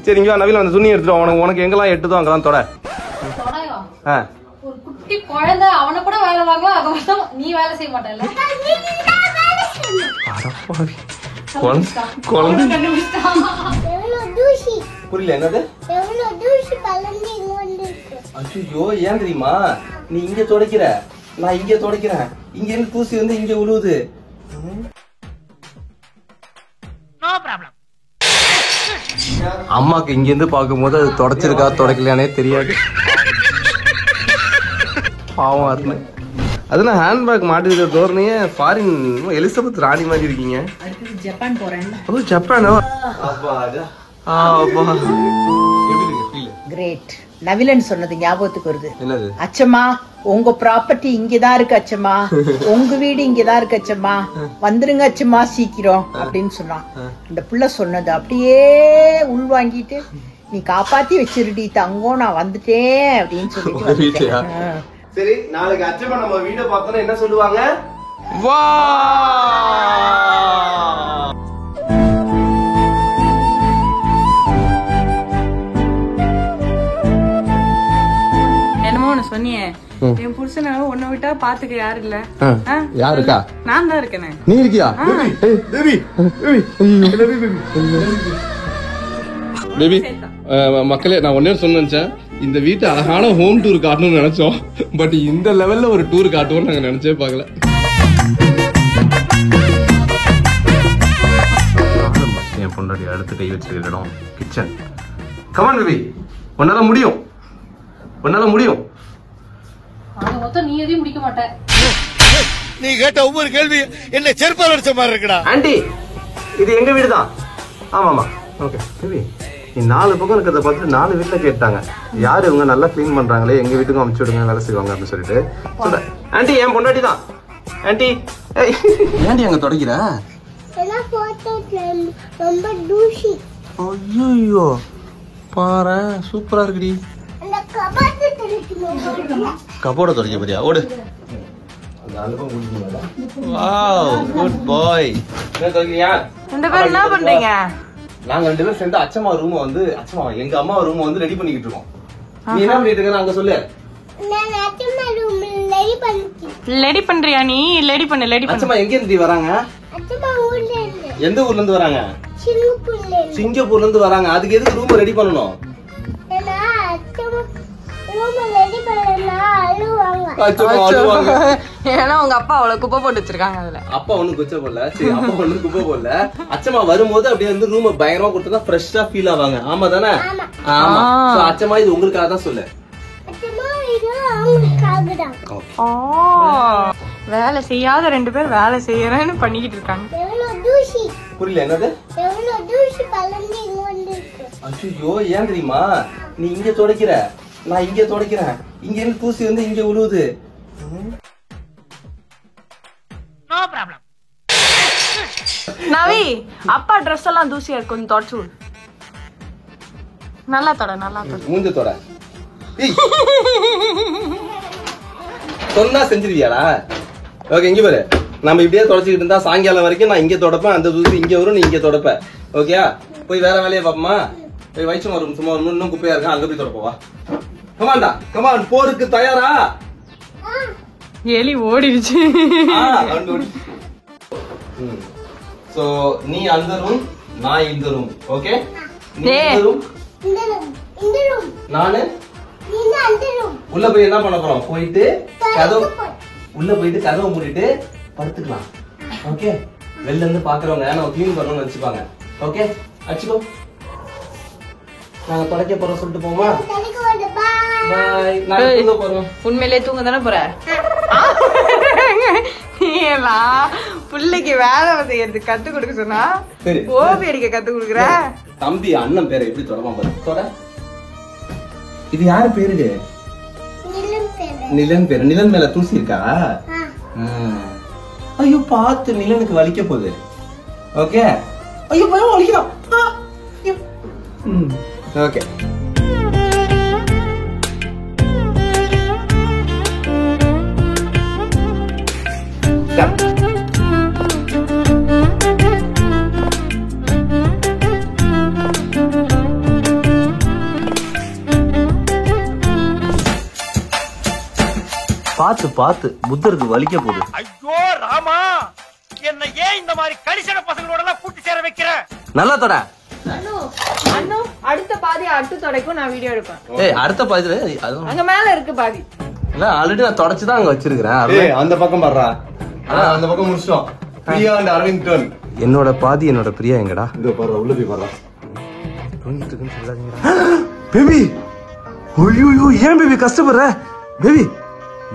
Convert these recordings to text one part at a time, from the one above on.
சரி இங்க நவீன அந்த துணி எடுத்துட்டு உனக்கு எங்கெல்லாம் எட்டுதோ அங்கெல்லாம் தொட. ஒரு குட்டி குழந்தை அவனை கூட வேலை வாங்கலாம், அதை மட்டும் நீ வேலை செய்ய மாட்டல. புரியல என்னது? ஐயோ ஏன் தெரியுமா, நீ இங்க துடைக்கிற, நான் இங்க துடைக்கிறேன், இங்க இருந்து தூசி வந்து இங்க விழுவுது. அம்மாக்கு இங்க இருந்து பாக்கும்போது அது தொடச்சிருக்கா தொடக்கலையானே தெரியாது. பாவம் அது. அதெல்லாம் ஹேண்ட்பேக் மாட்டிருக்க தோரணையே ஃபாரின் எலிசபெத் ராணி மாதிரி இருக்கீங்க. ஜப்பான் போறேன். ஓ ஜப்பானா? கிரேட். நவிலன் சொன்னது ஞாபகத்துக்கு வருது. என்னது? அச்சம்மா உங்க ப்ராப்பர்ட்டி இங்கதான் இருக்கு அச்சம்மா, உங்க வீடு இங்கதான் இருக்கு அச்சம்மா, வந்துருங்க அச்சம்மா சீக்கிரம் அப்படின்னு சொன்னான். இந்த புள்ள சொன்னது அப்படியே உள்வாங்கிட்டு நீ காப்பாத்தி வச்சிருடி தங்கம், நான் வந்துட்டேன் அப்படின்னு சொல்லிட்டு. சரி நாளைக்கு அச்சம்மா நம்ம வீட பார்த்தோம்னா என்ன சொல்லுவாங்க? வா சொன்னியே என் புருஷனை உன்னை விட்டா பாத்துக்க யாரு இல்ல. யாருக்கா? நான் தான் இருக்கேன். நீ இருக்கியா? பேபி மக்களே, நான் ஒன்னே சொன்ன நினைச்சேன், இந்த வீட்டு அழகான ஹோம் டூர் காட்டணும்னு நினைச்சோம். பட் இந்த லெவல்ல ஒரு டூர் காட்டுவோம்னு நாங்க நினைச்சே பாக்கல. என் பொண்டாடி அடுத்து கை வச்சிருக்க இடம் கிச்சன். கமான் பேபி, உன்னால முடியும், உன்னால முடியும். நீ எதையும் முடிக்க மாட்ட. நீ கேட்ட ஒவ்வொரு கேள்வி என்ன செருப்பால் அடிச்ச மாதிரி இருக்குடா. ஆண்டி இது எங்க வீடு தான். ஆமாமா ஓகே பேபி, நீ 4 பக்கம் இருக்கிறத பார்த்துட்டு 4 வீட்டுல கேட்டாங்க, யாரு இவங்க நல்லா கிளீன் பண்றாங்களே, எங்க வீட்டுக்கும் அமுச்சு விடுங்க வேலை செய்வாங்க அப்படின்னு சொல்லிட்டு சொல்றேன். ஆண்டி என் பொண்டாட்டி தான். ஆண்டி ஏண்டி அங்க தொடங்கிற? ஐயோ பாரு சூப்பரா இருக்குடி. கபோர்ட தொடங்க போறியா? ஓடு. வாவ் குட் பாய். ரெண்டு பேரும் என்ன பண்றீங்க? நாங்க 2 பேரும் சேர்ந்து அச்சம்மா ரூம் வந்து எங்க அம்மா ரூம் வந்து ரெடி பண்ணிக்கிட்டு இருக்கோம். நீ என்ன பண்ணிட்டு இருக்க அங்க சொல்லு. ரெடி பண்றியா? நீ ரெடி பண்ணு. அச்சம்மா எங்க இருந்து வராங்க? எந்த ஊர்ல இருந்து வராங்க? சிங்கப்பூர்ல இருந்து வராங்க. அதுக்கு எதுக்கு ரூம் ரெடி பண்ணணும்? ஏன்னா உங்க அப்பா அவ்வளவு குப்பை போட்டு வச்சிருக்காங்க. அதுல அப்பா ஒண்ணு குச்சை போடல. சரி அப்பா ஒண்ணு குப்பை போடல. அச்சம்மா வரும்போது அப்படியே வந்து ரூம் பயங்கரமா கொடுத்தா ஃப்ரெஷ்ஷா ஃபீல் ஆவாங்க. ஆமா தானே? ஆமா. அச்சம்மா இது உங்களுக்காக தான் சொல்லு. வேலை செய்யாத 2 பேர் வேலை செய்யறேன்னு பண்ணிக்கிட்டு இருக்காங்க. புரியல என்னது? ஐயோ ஏன் தெரியுமா, நீ இங்க துடைக்கிற, நான் இங்க துடைக்கிறேன், இங்க இருந்து தூசி வந்து இங்க விழுவுது. நவி அப்பா ட்ரெஸ் எல்லாம் தூசியா இருக்கு, கொஞ்சம் தொடச்சு விடு. நல்லா தொட, நல்லா தொட. மூஞ்ச தொட. சொன்னா செஞ்சிருவியாடா? ஓகே இங்க பாரு, நம்ம இப்படியே தொடச்சிக்கிட்டு இருந்தா சாயங்காலம் வரைக்கும் நான் இங்க தொடப்பேன், அந்த தூசி இங்க வரும், நீ இங்க தொடப்ப. ஓகேயா? போய் வேற வேலையை பாப்போமா? போய் வயிற்று வரும், சும்மா இன்னும் குப்பையா இருக்கா, அங்க போய் தொடப்பவா. கமாண்டா கமான், போருக்கு தயாரா? எலி ஓடிடுச்சு. சோ நீ அந்த ரூம், நான் இந்த ரூம். ஓகே நீ இந்த ரூம், நானு உள்ள போய் என்ன பண்ண போறோம்? போயிட்டு கதவு உள்ள போயிட்டு கதவை மூடிட்டு படுத்துக்கலாம். ஓகே வெளில இருந்து பாக்குறவங்க நம்ம கிளீன் பண்ணணும்னு நினைச்சுப்பாங்க. ஓகே அச்சுக்கோ, நாங்க தொடக்க போறோம் சொல்லிட்டு போமா? பாய். நான் தூங்க போறோம். உண்மையிலே தூங்க தானே போற? பிள்ளைக்கு வேலை செய்யறதுக்கு கத்து கொடுக்க சொன்னா ஓபி அடிக்க கத்து கொடுக்குற. தம்பி அண்ணன் பேரை எப்படி தொடமா பாரு. தொட. இது யாரு பேரு? நிலன் பேரு. நிலன் மேல தூசி இருக்கா? ஐயோ பாத்து, நிலனுக்கு வலிக்க போகுது. ஓகே ஐயோ பயம் வலிக்கலாம். ஓகே பாத்து பாத்து புத்தருக்கு வலிக்க போகுது. ஐயோ ராமா, என்ன ஏன் இந்த மாதிரி கடிசன பசங்களோட எல்லாம் கூட்டி சேர வைக்கிற? நல்லா தொட. அண்ணு அடுத்த பாதி அட்டு தொடைக்கும் நான் வீடியோ எடுப்பேன். ஏய் அடுத்த பாதில அங்க மேல இருக்கு பாதி. இல்ல ஆல்ரெடி நான் தொடச்சு தான் அங்க வச்சிருக்கேன். ஏய் அந்த பக்கம் பாறா. அந்த பக்கம் முடிச்சோம். Priya and Aravind turn. என்னோட பாதி என்னோட பிரியா எங்கடா? இந்த பாறா உள்ள போய் பாறா. தூங்கிட்டுன்னு சொல்லாதீங்கடா. பேபி. ஐயோ ஏன் பேபி கஷ்டப்படுற? பேபி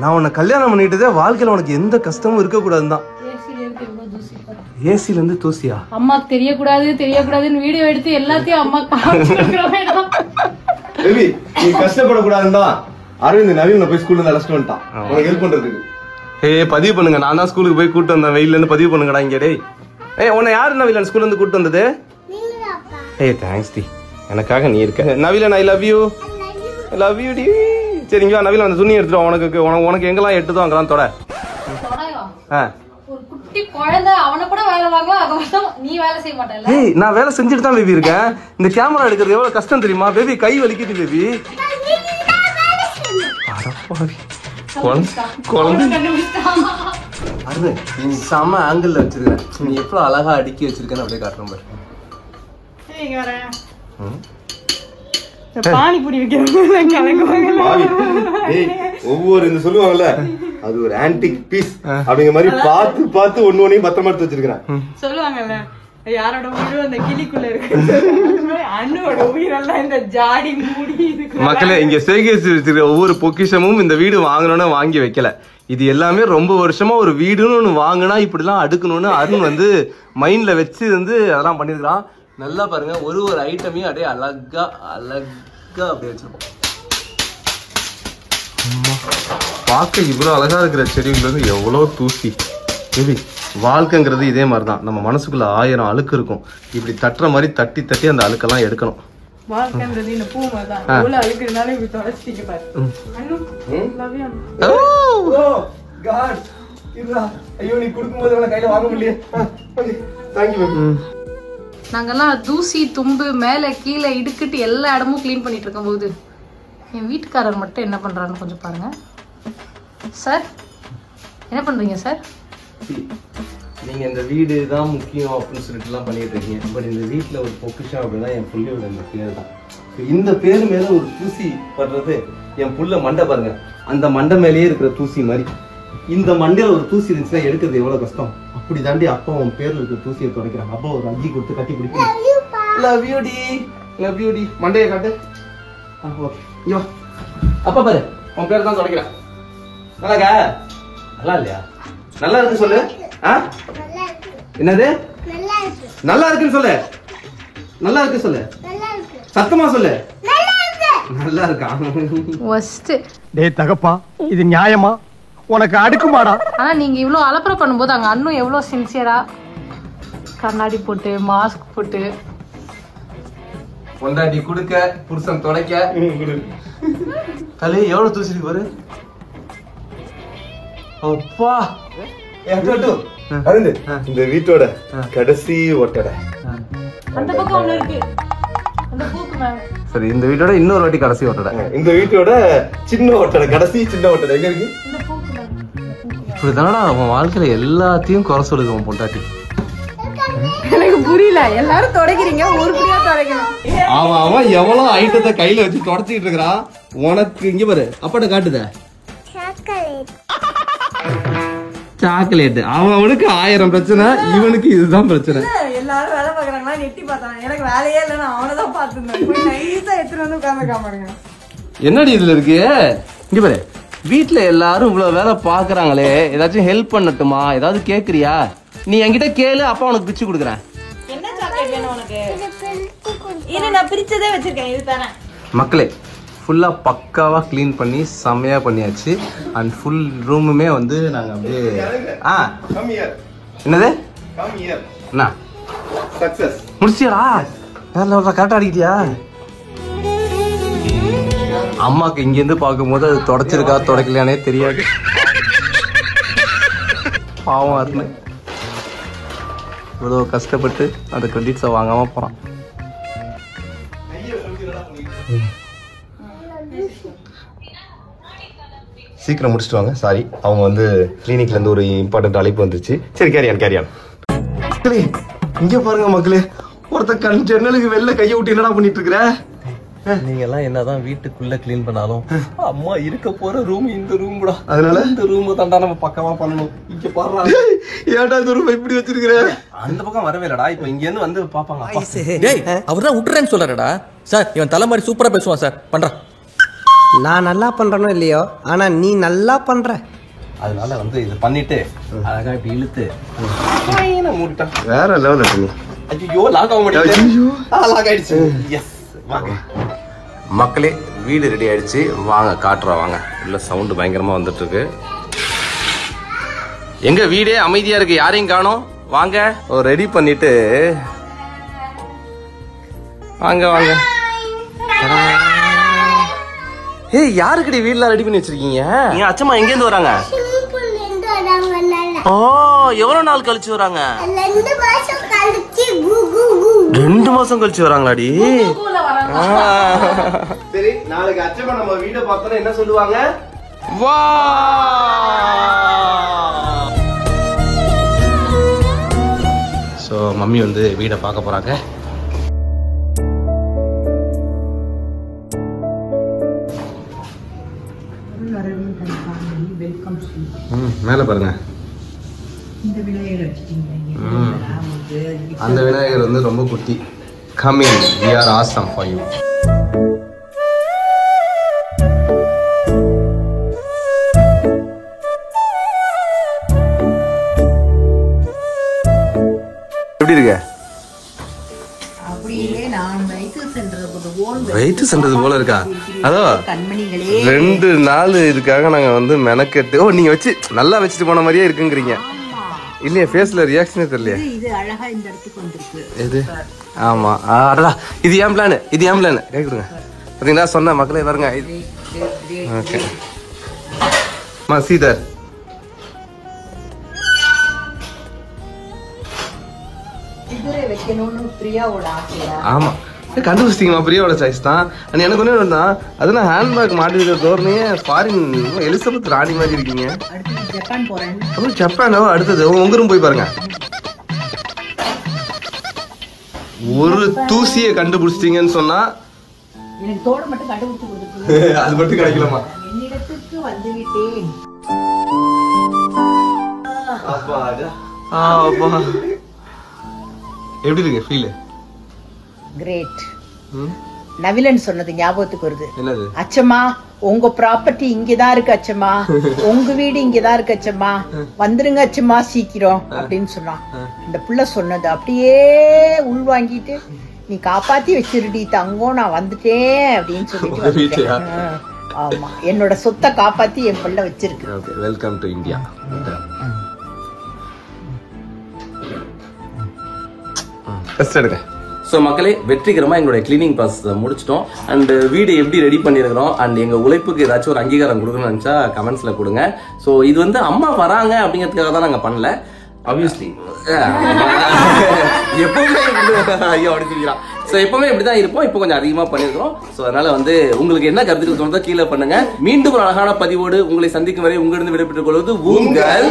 நான் உன்னை கல்யாணம் பண்ணிட்டதே வாழ்க்கையில உனக்கு எந்த கஷ்டமும் இருக்க கூடாதுதான். ஏசில இருந்து தூசியா? அம்மாக்கு தெரியக்கூடாதுன்னு வீடியோ எடுத்து எல்லாத்தையும் அம்மா பேபி நீ கஷ்டப்பட கூடாதுதான் அரவிந்த் நவீன போய் ஸ்கூல்ல இருந்து அழைச்சிட்டு வந்துட்டான். உனக்கு ஹெல்ப் பண்றதுக்கு. ஏய் பதிவு பண்ணுங்க. நான் தான் ஸ்கூலுக்கு போய் கூட்டு வந்தேன். வெயில்ல இருந்து பதிவு பண்ணுங்கடா இங்க. டேய் ஏய் உன்னை யாரு நவீலன் ஸ்கூல்ல இருந்து கூட்டு வந்தது? ஏய் தேங்க்ஸ் டி. எனக்காக நீ இருக்க. நவீலன் I love you. I love you டி. சரி இங்க வா நவீலன் அந்த துணி எடுத்துட்டு உனக்கு எங்கெல்லாம் எட்டுதோ அங்கெல்லாம் தொட. ஒரு குட்டி குழந்தை அவனை கூட வேலை வாங்குவா, அது நீ வேலை செய்ய மாட்டேல்ல? ஏய் நான் வேலை செஞ்சுட்டு தான் பேபி இருக்கேன். இந்த கேமரா எடுக்கிறது எவ்வளவு கஷ்டம் தெரியுமா? பேபி கை வலிக்குது பேபி. அருண் நீ செம்ம ஆங்கிள் வச்சிருக்கேன். நீ எவ்வளவு அழகா அடுக்கி வச்சிருக்கேன்னு அப்படியே காட்டுறேன் பாரு. பானிபூரி வைக்கிறேன். ஒவ்வொரு இந்த சொல்லுவாங்கல்ல அது ஒரு ஆன்டிக் பீஸ் அப்படிங்கிற மாதிரி பார்த்து பார்த்து ஒண்ணு பத்திரமா எடுத்து வச்சிருக்கேன். சொல்லுவாங்கல்ல யாரோட உயிரும் அந்த கிளிக்குள்ள இருக்கு. அண்ணுவோட உயிரெல்லாம் இந்த ஜாடி மூடி இருக்கு. மக்களே இங்க சேகரிச்சு வச்சிருக்க ஒவ்வொரு பொக்கிஷமும் இந்த வீடு வாங்கணும்னு வாங்கி வைக்கல. இது எல்லாமே ரொம்ப வருஷமா ஒரு வீடுன்னு ஒண்ணு வாங்கினா இப்படிலாம் அடுக்கணும்னு அருண் வந்து மைண்ட்ல வச்சு வந்து அதெல்லாம் பண்ணிருக்கான். நல்லா பாருங்க ஒரு ஐட்டமையும் அப்படியே அழகா அழகா அப்படியே வச்சிருப்போம். பார்க்க இவ்வளவு அழகா இருக்கிற செடிகள் வந்து எவ்வளவு தூசி. பேபி வாழ்க்கைங்கிறது இதே மாதிரிதான். நம்ம மனசுக்குள்ள 1000 அழுக்கு இருக்கும். இப்படி தட்டுற மாதிரி தட்டி தட்டி அந்த அழுக்கெல்லாம் எடுக்கணும். வாழ்க்கைன்றது இந்த பூ மாதிரி தான். எவ்வளவு அழுக்கு இருந்தாலும் இப்படி தொடச்சிட்டு பாரு. அண்ணு லவ் யூ. ஓ காட் இதுடா. ஐயோ நீ குடுக்கும்போது கையில வாங்க முடியல. Okay thank you. நாங்கெல்லாம் தூசி தும்பு மேலே கீழே இடுக்கிட்டு எல்லா இடமும் க்ளீன் பண்ணிட்டு இருக்கும்போது என் வீட்டுக்காரர் மட்டும் என்ன பண்றாருன்னு கொஞ்சம் பாருங்க. சார் என்ன பண்றீங்க சார்? நீங்க இந்த வீடு தான் முக்கியம் அப்படின்னு சொல்லிட்டு எல்லாம் பண்ணிட்டு இருக்கீங்க. பட் இந்த வீட்டுல ஒரு பொக்கிஷம் அப்படின்னா என் புள்ளியோட இந்த பேர் தான். இந்த பேர் மேல ஒரு தூசி படுறது என் புள்ள மண்டை பாருங்க. அந்த மண்டை மேலேயே இருக்கிற தூசி மாதிரி இந்த மண்டையில ஒரு தூசி இருந்துச்சுன்னா எடுக்கிறது எவ்வளவு கஷ்டம். அப்படி தாண்டி அப்பா உன் பேர்ல இருக்கிற தூசியை துடைக்கிறாங்க. அப்பா ஒரு அங்கி கொடுத்து கட்டி பிடிக்கும். லவ் யூ டி. லவ் யூ டி. மண்டையை காட்டு. ஓகே அப்பா பாரு உன் பேர் தான் துடைக்கிறேன். நல்லாக்கா நல்லா இல்லையா? நல்லா இருக்கு சொல்லு. என்னது நல்லா இருக்குன்னு சொல்லு. நல்லா இருக்கு சொல்லு. சத்தமா சொல்லு. நல்லா இருக்கா? ஃபர்ஸ்ட் டேய் தகப்பா இது நியாயமா? உனக்கு அடுக்குமாடா? ஆனா நீங்க இவ்வளவு அலப்பறை பண்ணும்போது அங்க அண்ணும் எவ்வளவு சின்சியரா கண்ணாடி போட்டு மாஸ்க் போட்டு பொண்டாட்டி குடுக்க புருஷன் துடைக்க தலை எவ்வளவு தூசி பாரு. அப்பா இந்த வீட்டோட கடைசி ஒட்டடை அந்த பக்கம் ஒண்ணு இருக்கு. அந்த பூக்கு மேல. சரி இந்த வீட்டோட இன்னொரு வாட்டி கடைசி ஒட்டடை. இந்த வீட்டோட சின்ன ஒட்டடை கடைசி சின்ன ஒட்டடை எங்க இருக்கு? இப்படிதானடா அவன் வாழ்க்கையில எல்லாத்தையும் குறை சொல்லுது அவன் பொண்டாட்டி. எனக்கு புரியல. எல்லாரும் தொடக்கிறீங்க உருப்படியா தொடக்கணும். அவன் எவ்வளவு ஐட்டத்தை கையில வச்சு தொடச்சிட்டு இருக்கிறான். உனக்கு இங்க பாரு அப்பாட்ட காட்டுத சாக்லேட். அவனுக்கு 1000 பிரச்சனை. இவனுக்கு இதுதான் பிரச்சனை. எல்லாரும் வேலை பாக்குறாங்களா நெட்டி பார்த்தாங்க. எனக்கு வேலையே இல்லைன்னு அவனதான் பார்த்துருந்தேன். போய் நைஸா எடுத்துட்டு வந்து உட்காந்துருக்காம. என்னடி இதுல இருக்கு? இங்க பாரு வீட்டுல எல்லாரும் இவ்வளவு வேலை பாக்குறாங்களே ஏதாச்சும் ஹெல்ப் பண்ணட்டுமா? ஏதாவது கேக்குறியா? நீ என்கிட்ட கேளு. அப்பா உனக்கு பிச்சு கொடுக்குறேன். என்ன சாக்லேட் வேணும் உனக்கு? இது நான் பிரிச்சதே வச்சிருக்கேன். இது தரேன். மக்களே ஃபுல்லா பக்காவா கிளீன் பண்ணி செம்மையா பண்ணியாச்சு. அண்ட் ஃபுல் ரூமுமே வந்து நாங்க அப்படியே என்னது என்ன சக்சஸ் முடிச்சியா? கரெக்டா அடிக்கிட்டியா? அம்மாக்கு இங்க இருந்து பார்க்கும்போது அது தொடச்சிருக்கா தொடக்கலையானே தெரியாது. பாவம் அருண் இவ்வளோ கஷ்டப்பட்டு அந்த கிரெடிட்ஸை வாங்காம போறான். சீக்கிரம் முடிச்சுட்டு வாங்க. சாரி, அவங்க வந்து கிளினிக்ல இருந்து ஒரு இம்பார்ட்டன்ட் அழைப்பு வந்துருச்சு. சரி, கேரியான். மக்களே இங்க பாருங்க மக்களே, ஒருத்த கண் ஜன்னலுக்கு வெளில கையை விட்டு என்னடா பண்ணிட்டு இருக்கிற? நீங்க எல்லாம் என்னதான் வீட்டுக்குள்ள கிளீன் பண்ணாலும் அம்மா இருக்க போற ரூம் இந்த ரூம் கூட. அதனால இந்த ரூம் தாண்டா நம்ம பக்கமா பண்ணணும். இங்க பாருடா, ஏன்டா இந்த ரூம் இப்படி வச்சிருக்கிற? அந்த பக்கம் வரவே இல்லடா. இப்ப இங்க இருந்து வந்து பாப்பாங்க. அப்பா. டேய் அவர்தான் விட்டுறேன்னு சொல்றாருடா சார். இவன் தலை மாதிரி சூப்பரா பேசுவான் சார். பண்றான். நான் நல்லா பண்றேனோ இல்லையோ, ஆனா நீ நல்லா பண்ற. அதனால வந்து இது பண்ணிட்டு அழகா இப்படி இழுத்து மூடிட்டான். வேற லெவல் பண்ணி. ஐயோ லாக் ஆக மாட்டேங்குது. லாக் ஆயிடுச்சு. எஸ் வாங்க மக்களே, வீடு ரெடி ஆயிடுச்சு. வாங்க காட்டுறோம். வாங்க, உள்ள சவுண்ட் பயங்கரமா வந்துட்டு இருக்கு. எங்க வீடே அமைதியா இருக்கு, யாரையும் காணோம். வாங்க ரெடி பண்ணிட்டு வாங்க வாங்க. ஏய் யாருக்கடி வீடுலாம் ரெடி பண்ணி வச்சிருக்கீங்க? நீங்க அச்சம்மா எங்க இருந்து வராங்க? ஓ எவ்வளவு நாள் கழிச்சு வராங்க? 2 மாசம் கழிச்சு வராங்களாடி? சரி, நாளைக்கு அச்சமா நம்ம வீட பார்த்தோம்னா என்ன சொல்லுவாங்க? வா. சோ மம்மி வந்து வீட பார்க்க போறாங்க. மேல பாருங்க, அந்த விநாயகர் வந்து ரொம்ப குட்டி. Coming, we are awesome for you. எப்படி இருக்கு? அப்படியே நான் வெயிட் சென்றது போல இருக்கா? அதோ கண்மணிகளே 2 நாள் இதுக்காக நாங்க வந்து மெனக்கெட்டு. ஓ நீங்க வச்சு நல்லா வச்சுட்டு போன மாதிரியே இருக்குங்கிறீங்க இல்லையா? ஃபேஸ்ல ரியாக்ஷனே தெரியல. இது அழகா இந்த இடத்துக்கு வந்திருக்கு. எது? ஆமா அடடா, இது ஏன் பிளான், இது ஏன் பிளான் கை கொடுங்க. பாத்தீங்களா, சொன்ன மக்களே பாருங்க. ஓகே மா சீதர். குதிரை வைக்கணும்னு பிரியாவோட ஆசையா? ஆமா கண்டுபிடிச்சிட்டீங்களா? பிரியாவோட சாய்ஸ் தான். எனக்கு ஒண்ணு தான், அதுனா ஹேண்ட்பேக் மாட்டிருக்கிற தோரணையே ஃபாரின் எலிசபெத் ராணி மாதிரி இருக்கீங்க. அடுத்து ஜப்பான் போறேன். அப்புறம் ஜப்பானோ அடுத்தது உங்க ரூம் போய் பாருங்க. ஒரு தூசியை கண்டுபிடிச்சிட்டீங்கன்னு சொன்னா எனக்கு தோட மட்டும் கண்டுபிடிச்சு கொடுத்துருக்கு. அது மட்டும் கிடைக்கலாமா? என்னிடத்துக்கு வந்து விட்டேன். எப்படி இருக்கு ஃபீல்? கிரேட். நவிலன் சொன்னது ஞாபகத்துக்கு வருது. என்னது? அச்சம்மா உங்க ப்ராப்பர்ட்டி இங்கதான் இருக்கு அச்சம்மா, உங்க வீடு இங்கதான் இருக்கு அச்சம்மா, வந்துருங்க அச்சம்மா சீக்கிரம் அப்படின்னு சொன்னான். இந்த புள்ள சொன்னது அப்படியே உள்வாங்கிட்டு நீ காப்பாத்தி வச்சிருடி தங்கம், நான் வந்துட்டேன் அப்படின்னு சொல்லிட்டு. ஆமா, என்னோட சொத்தை காப்பாத்தி என் பிள்ளை வச்சிருக்கு. Okay, welcome to India. Test எடுங்க. ஸோ மக்களே, வெற்றிகரமாக எங்களுடைய கிளீனிங் ப்ராசஸ் முடிச்சிட்டோம். அண்ட் வீடு எப்படி ரெடி பண்ணியிருக்கிறோம் அண்ட் எங்கள் உழைப்புக்கு ஏதாச்சும் ஒரு அங்கீகாரம் கொடுக்கணும்னு நினச்சா கமெண்ட்ஸில் கொடுங்க. ஸோ இது வந்து அம்மா வராங்க அப்படிங்கிறதுக்காக தான் நாங்கள் பண்ணல. ஆப்வியஸ்லி எப்பவுமே ஐயோ அடிச்சுக்கிறான். ஸோ எப்பவுமே இப்படி தான் இருப்போம். இப்போ கொஞ்சம் அதிகமாக பண்ணியிருக்கிறோம். ஸோ அதனால வந்து உங்களுக்கு என்ன கருத்துக்கள் தோணுதோ கீழே பண்ணுங்க. மீண்டும் ஒரு அழகான பதிவோடு உங்களை சந்திக்கும் வரை உங்களிடம் விடைபெற்றுக் கொள்வது உங்கள்